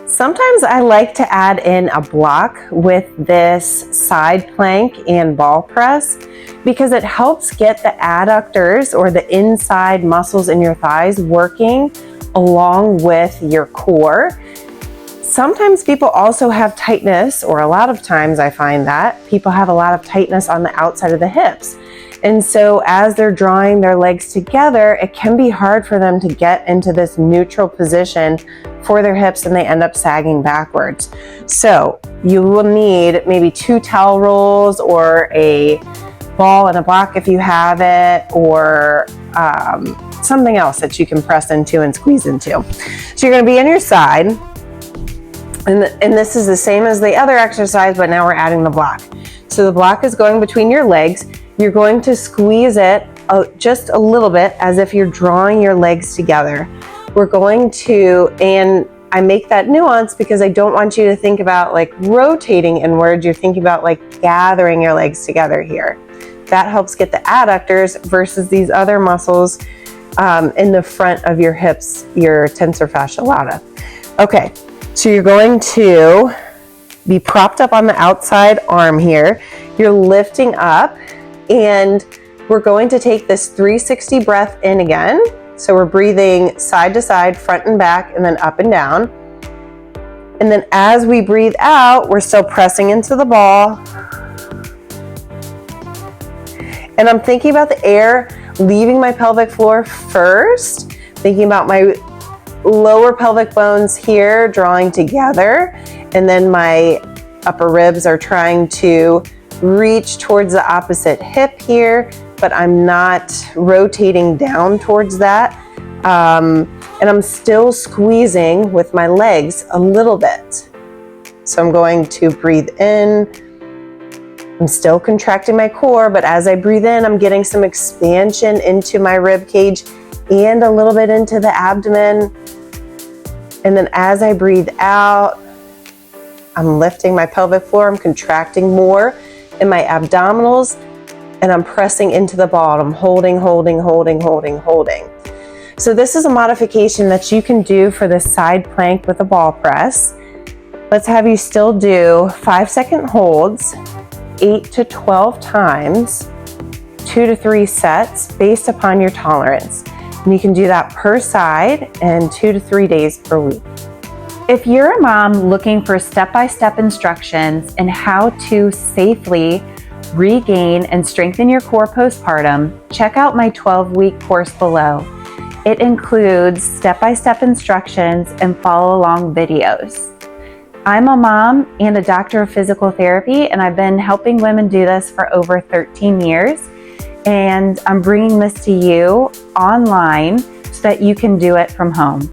Sometimes I like to add in a block with this side plank and ball press because it helps get the adductors or the inside muscles in your thighs working along with your core. Sometimes people also have tightness, or a lot of times I find that people have a lot of tightness on the outside of the hips. And so as they're drawing their legs together, it can be hard for them to get into this neutral position for their hips, and they end up sagging backwards. So you will need maybe 2 towel rolls or a ball and a block if you have it, or something else that you can press into and squeeze into. So you're going to be on your side, and this is the same as the other exercise, but now we're adding the block. So the block is going between your legs. You're going to squeeze it just a little bit as if you're drawing your legs together. We're going to, and I make that nuance because I don't want you to think about like rotating inwards. You're thinking about like gathering your legs together here. That helps get the adductors versus these other muscles in the front of your hips, your tensor fascia lata. Okay, so you're going to be propped up on the outside arm here. You're lifting up, and we're going to take this 360 breath in again. So we're breathing side to side, front and back, and then up and down. And then as we breathe out, we're still pressing into the ball. And I'm thinking about the air leaving my pelvic floor first, thinking about my lower pelvic bones here drawing together, and then my upper ribs are trying to reach towards the opposite hip here, but I'm not rotating down towards that. And I'm still squeezing with my legs a little bit. So I'm going to breathe in. I'm still contracting my core, but as I breathe in, I'm getting some expansion into my rib cage and a little bit into the abdomen. And then as I breathe out, I'm lifting my pelvic floor. I'm contracting more in my abdominals, and I'm pressing into the bottom, holding. So this is a modification that you can do for the side plank with a ball press. Let's have you still do 5-second holds, 8 to 12 times, 2 to 3 sets based upon your tolerance. And you can do that per side and 2 to 3 days per week. If you're a mom looking for step-by-step instructions in how to safely regain and strengthen your core postpartum, check out my 12-week course below. It includes step-by-step instructions and follow-along videos. I'm a mom and a doctor of physical therapy, and I've been helping women do this for over 13 years. And I'm bringing this to you online so that you can do it from home.